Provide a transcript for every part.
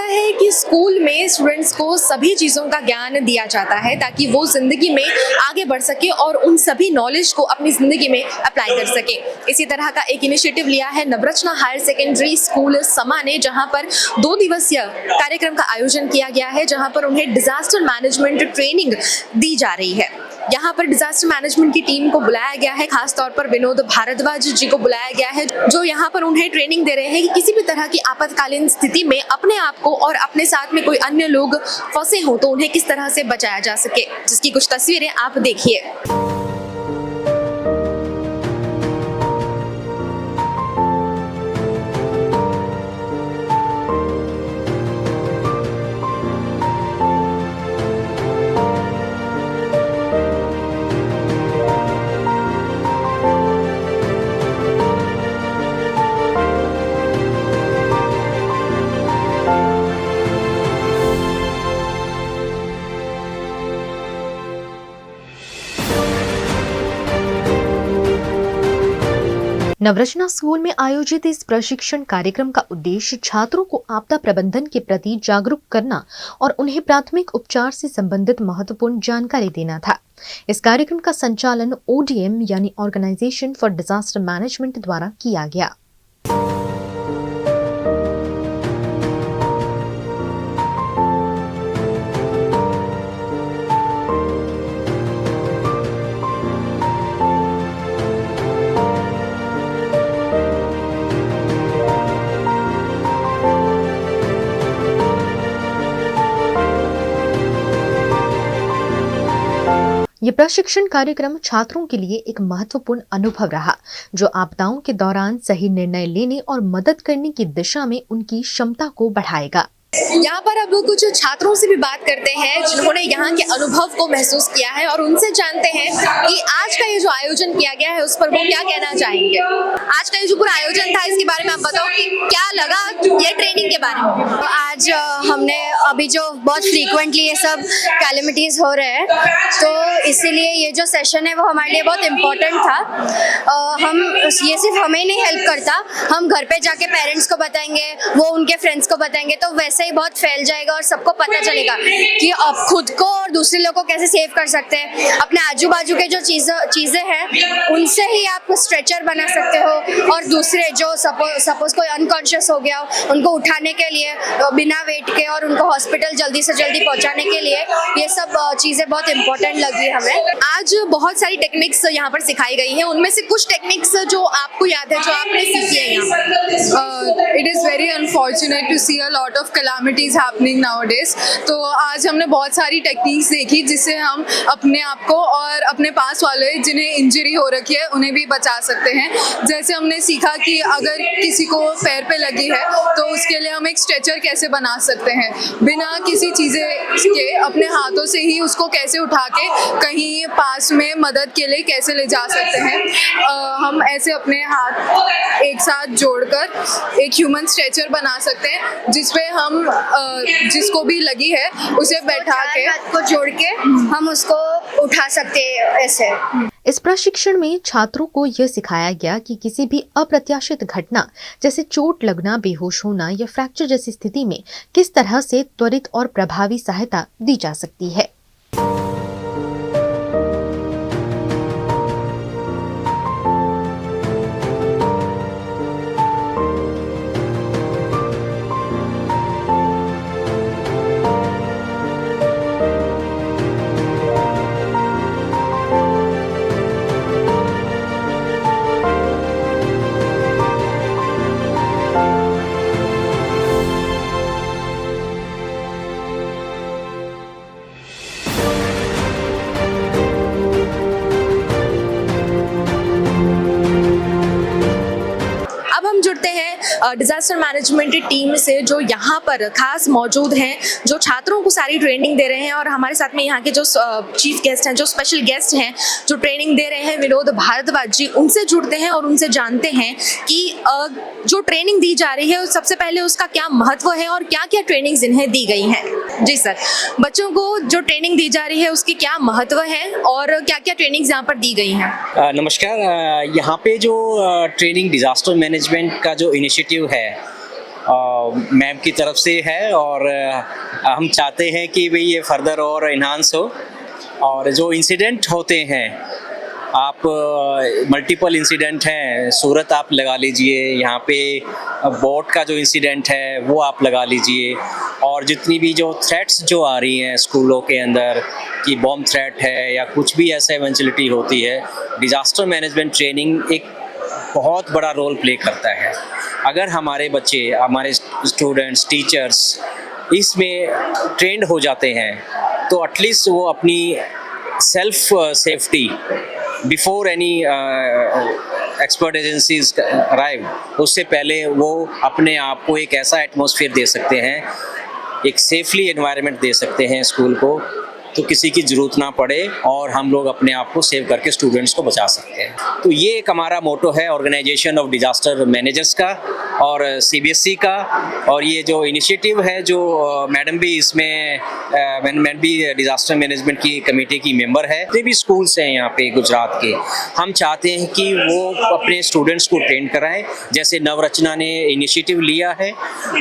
है कि स्कूल में स्टूडेंट्स को सभी चीज़ों का ज्ञान दिया जाता है ताकि वो ज़िंदगी में आगे बढ़ सके और उन सभी नॉलेज को अपनी ज़िंदगी में अप्लाई कर सके। इसी तरह का एक इनिशिएटिव लिया है नवरत्ना हायर सेकेंडरी स्कूल समा ने, जहां पर 2 दिवसीय कार्यक्रम का आयोजन किया गया है, जहां पर उन्हें डिजास्टर मैनेजमेंट ट्रेनिंग दी जा रही है। यहाँ पर डिजास्टर मैनेजमेंट की टीम को बुलाया गया है, खासतौर पर विनोद भारद्वाज जी को बुलाया गया है, जो यहाँ पर उन्हें ट्रेनिंग दे रहे हैं कि किसी भी तरह की आपातकालीन स्थिति में अपने आप को और अपने साथ में कोई अन्य लोग फंसे हों तो उन्हें किस तरह से बचाया जा सके, जिसकी कुछ तस्वीरें आप देखिए। नवरत्ना स्कूल में आयोजित इस प्रशिक्षण कार्यक्रम का उद्देश्य छात्रों को आपदा प्रबंधन के प्रति जागरूक करना और उन्हें प्राथमिक उपचार से संबंधित महत्वपूर्ण जानकारी देना था। इस कार्यक्रम का संचालन ODM यानी ऑर्गेनाइजेशन फॉर डिजास्टर मैनेजमेंट द्वारा किया गया। ये प्रशिक्षण कार्यक्रम छात्रों के लिए एक महत्वपूर्ण अनुभव रहा, जो आपदाओं के दौरान सही निर्णय लेने और मदद करने की दिशा में उनकी क्षमता को बढ़ाएगा। यहाँ पर अब कुछ छात्रों से भी बात करते हैं जिन्होंने यहाँ के अनुभव को महसूस किया है और उनसे जानते हैं कि आज का ये जो आयोजन किया गया है उस पर वो क्या कहना चाहेंगे। आज का ये जो पूरा आयोजन था इसके बारे में आप बताओ कि क्या लगा ये ट्रेनिंग के बारे में। तो आज हमने अभी जो बहुत फ्रीक्वेंटली ये सब कैलेमिटीज हो रहे हैं तो इसीलिए ये जो सेशन है वो हमारे लिए बहुत इम्पोर्टेंट था। हम ये सिर्फ हमें नहीं हेल्प करता, हम घर पे जाके पेरेंट्स को बताएंगे, वो उनके फ्रेंड्स को बताएंगे, तो वैसे ही बहुत फैल जाएगा और सबको पता चलेगा कि आप खुद को और दूसरे लोगों को कैसे सेव कर सकते हैं। अपने आजू बाजू के जो चीज़ें हैं उनसे ही आप स्ट्रेचर बना सकते हो और दूसरे जो सपोज कोई अनकॉन्शियस हो गया हो उनको उठाने के लिए बिना वेट के और उनको हॉस्पिटल जल्दी से जल्दी पहुंचाने के लिए ये सब चीज़ें बहुत इंपॉर्टेंट लगी हमें। आज बहुत सारी टेक्निक्स यहाँ पर सिखाई गई हैं, उनमें से कुछ टेक्निक्स जो आपको याद है, जो आपने सीखी है यहाँ। It is very unfortunate to see a lot of calamities happening nowadays. तो आज हमने बहुत सारी टेक्निक्स देखी जिससे हम अपने आप को और अपने पास वाले जिन्हें इंजरी हो रखी है उन्हें भी बचा सकते हैं। जैसे हमने सीखा कि अगर किसी को पैर पे लगी है तो उसके लिए हम एक स्ट्रेचर कैसे बना सकते हैं, बिना किसी चीज़ें के अपने हाथों से ही उसको कैसे उठा के कहीं पास में मदद के लिए कैसे ले जा सकते हैं। हम ऐसे अपने हाथ एक साथ जोड़कर एक ह्यूमन स्ट्रेचर बना सकते हैं जिसपे हम जिसको भी लगी है उसे बैठा के हाथ को जोड़ के हम उसको उठा सकते हैं ऐसे। इस प्रशिक्षण में छात्रों को यह सिखाया गया कि किसी भी अप्रत्याशित घटना जैसे चोट लगना, बेहोश होना या फ्रैक्चर जैसी स्थिति में किस तरह से त्वरित और प्रभावी सहायता दी जा सकती है। डिजास्टर मैनेजमेंट टीम से जो यहाँ पर खास मौजूद हैं, जो छात्रों को सारी ट्रेनिंग दे रहे हैं। और हमारे साथ में यहाँ के जो चीफ गेस्ट हैं, जो स्पेशल गेस्ट हैं, जो ट्रेनिंग दे रहे हैं, विनोद भारद्वाज जी, उनसे जुड़ते हैं और उनसे जानते हैं कि जो ट्रेनिंग दी जा रही है सबसे पहले उसका क्या महत्व है और क्या क्या ट्रेनिंग्स इन्हें दी गई हैं। जी सर, बच्चों को जो ट्रेनिंग दी जा रही है उसकी क्या महत्व है और क्या क्या ट्रेनिंग्स यहाँ पर दी गई हैं। नमस्कार, यहाँ पे जो ट्रेनिंग डिजास्टर मैनेजमेंट का जो इनिशिएटिव है मैम की तरफ से है और हम चाहते हैं कि भाई ये फर्दर और इन्हांस हो। और जो इंसिडेंट होते हैं, आप मल्टीपल इंसिडेंट हैं, सूरत आप लगा लीजिए, यहाँ पे बोट का जो इंसिडेंट है वो आप लगा लीजिए, और जितनी भी जो थ्रेट्स जो आ रही हैं स्कूलों के अंदर कि बॉम्ब थ्रेट है या कुछ भी ऐसा इवेंचुअलिटी होती है, डिज़ास्टर मैनेजमेंट ट्रेनिंग एक बहुत बड़ा रोल प्ले करता है। अगर हमारे बच्चे, हमारे स्टूडेंट्स, टीचर्स इसमें ट्रेंड हो जाते हैं तो एटलीस्ट वो अपनी self safety before any expert agencies arrive, उससे पहले वो अपने आप को एक ऐसा एटमॉस्फेयर दे सकते हैं, एक सेफली एनवायरनमेंट दे सकते हैं स्कूल को, तो किसी की ज़रूरत ना पड़े और हम लोग अपने आप को सेव करके स्टूडेंट्स को बचा सकते हैं। तो ये एक हमारा मोटो है ऑर्गेनाइजेशन ऑफ डिज़ास्टर मैनेजर्स का और सीबीएसई का। और ये जो इनिशिएटिव है, जो मैडम भी इसमें मैं भी डिज़ास्टर मैनेजमेंट की कमेटी की मेंबर है, जितने भी स्कूल्स हैं यहाँ पे गुजरात के, हम चाहते हैं कि वो अपने स्टूडेंट्स को ट्रेन कराएं, जैसे नवरचना ने इनिशिएटिव लिया है।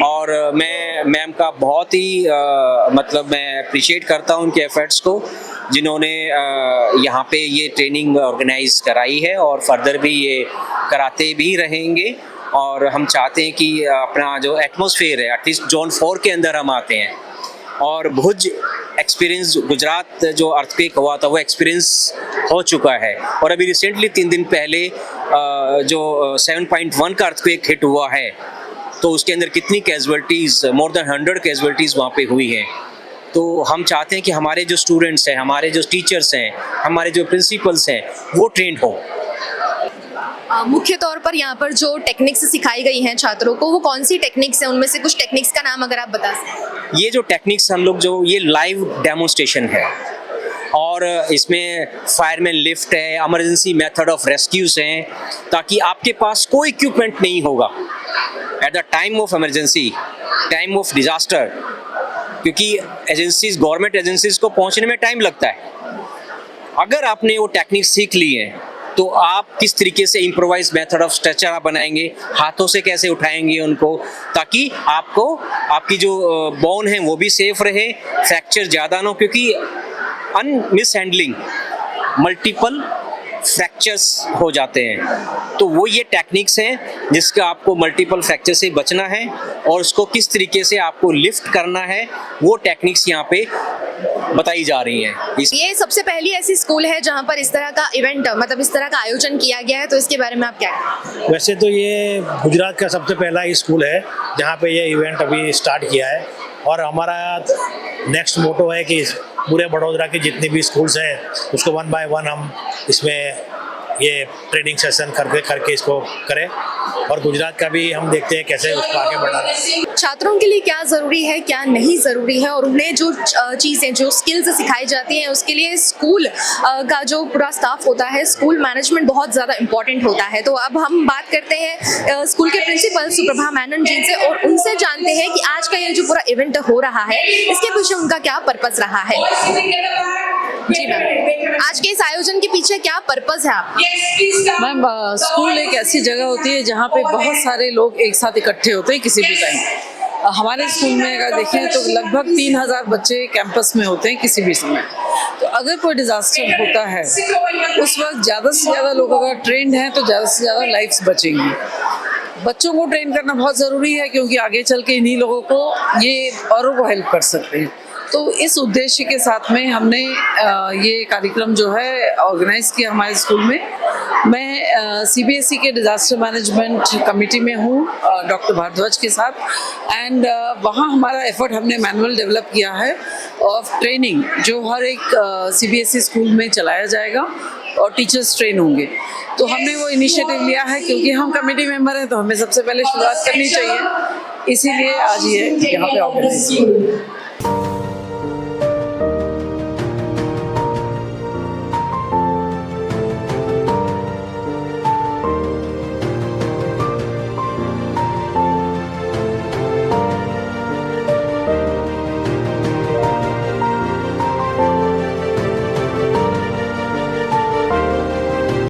और मैं मैम का बहुत ही मतलब मैं अप्रिशिएट करता हूँ उनके एफर्ट्स को, जिन्होंने यहाँ पे ये ट्रेनिंग ऑर्गेनाइज कराई है और फर्दर भी ये कराते भी रहेंगे। और हम चाहते हैं कि अपना जो एटमॉस्फेयर है, एटलीस्ट जोन 4 के अंदर हम आते हैं, और भुज एक्सपीरियंस, गुजरात जो अर्थक्वेक हुआ था वो एक्सपीरियंस हो चुका है। और अभी रिसेंटली 3 दिन पहले जो 7.1 का अर्थक्वेक हिट हुआ है, तो उसके अंदर कितनी कैजुअल्टीज़, मोर देन 100 कैजुअल्टीज़ वहाँ पे हुई हैं। तो हम चाहते हैं कि हमारे जो स्टूडेंट्स हैं, हमारे जो टीचर्स हैं, हमारे जो प्रिंसिपल्स हैं, वो ट्रेंड हो। मुख्य तौर पर यहाँ पर जो टेक्निक्स सिखाई गई हैं छात्रों को, वो कौन सी टेक्निक्स हैं? उनमें से कुछ टेक्निक्स का नाम अगर आप बता सकें। ये जो टेक्निक्स हम लोग, जो ये लाइव डेमोन्स्ट्रेशन है, और इसमें फायरमैन लिफ्ट है, इमरजेंसी मेथड ऑफ रेस्क्यूज हैं, ताकि आपके पास कोई इक्विपमेंट नहीं होगा at the time of emergency, time of disaster, क्योंकि एजेंसीज, गवर्नमेंट एजेंसीज को पहुंचने में टाइम लगता है। अगर आपने वो टेक्निक सीख ली है तो आप किस तरीके से इम्प्रोवाइज मेथड ऑफ स्ट्रेचर आप बनाएंगे, हाथों से कैसे उठाएंगे उनको, ताकि आपको, आपकी जो बोन है वो भी सेफ रहे, फ्रैक्चर ज़्यादा ना हो, क्योंकि मिस हैंडलिंग मल्टीपल फ्रैक्चर्स हो जाते हैं। तो वो ये टेक्निक्स हैं जिसका आपको मल्टीपल फ्रैक्चर से बचना है, और उसको किस तरीके से आपको लिफ्ट करना है, वो टेक्निक्स यहाँ पे बताई जा रही हैं। ये सबसे पहली ऐसी स्कूल है जहाँ पर इस तरह का इवेंट, मतलब इस तरह का आयोजन किया गया है, तो इसके बारे में आप क्या कहें? वैसे तो ये गुजरात का सबसे पहला ही स्कूल है जहाँ पे ये इवेंट अभी स्टार्ट किया है, और हमारा नेक्स्ट मोटो है कि पूरे बड़ौदा के जितने भी स्कूल्स हैं उसको 1 by 1 हम इसमें ये ट्रेनिंग सेशन करके इसको करें, और गुजरात का भी हम देखते हैं कैसे उसको आगे बढ़ाना है। छात्रों के लिए क्या ज़रूरी है, क्या नहीं ज़रूरी है, और उन्हें जो चीज़ें, जो स्किल्स सिखाई जाती हैं, उसके लिए स्कूल का जो पूरा स्टाफ होता है, स्कूल मैनेजमेंट बहुत ज़्यादा इंपॉर्टेंट होता है। तो अब हम बात करते हैं स्कूल के प्रिंसिपल सुप्रभा मेनन जी से, और उनसे जानते हैं कि आज का ये जो पूरा इवेंट हो रहा है, इसके पीछे उनका क्या पर्पस रहा है। जी मैम, आज के इस आयोजन के पीछे क्या पर्पस है आपका? मैम, स्कूल एक ऐसी जगह होती है जहाँ पे बहुत सारे लोग एक साथ इकट्ठे होते हैं किसी भी टाइम। हमारे स्कूल में अगर देखें तो लगभग 3000 बच्चे कैंपस में होते हैं किसी भी समय। तो अगर कोई डिजास्टर होता है उस वक्त ज़्यादा से ज़्यादा लोग अगर ट्रेंड हैं तो ज़्यादा से ज़्यादा लाइफ्स बचेंगी। बच्चों को ट्रेन करना बहुत ज़रूरी है, क्योंकि आगे चल के इन्हीं लोगों को ये औरों को हेल्प कर सकते हैं। तो इस उद्देश्य के साथ में हमने ये कार्यक्रम जो है ऑर्गेनाइज किया हमारे स्कूल में। मैं सीबीएसई के डिज़ास्टर मैनेजमेंट कमेटी में हूँ डॉक्टर भारद्वाज के साथ, एंड वहाँ हमारा एफर्ट, हमने मैनुअल डेवलप किया है ऑफ ट्रेनिंग, जो हर एक सीबीएसई स्कूल में चलाया जाएगा और टीचर्स ट्रेन होंगे। तो हमने वो इनिशिएटिव लिया है, क्योंकि हम कमेटी मेंबर हैं तो हमें सबसे पहले शुरुआत करनी चाहिए, इसीलिए आज ये यहाँ पे ऑर्गेनाइज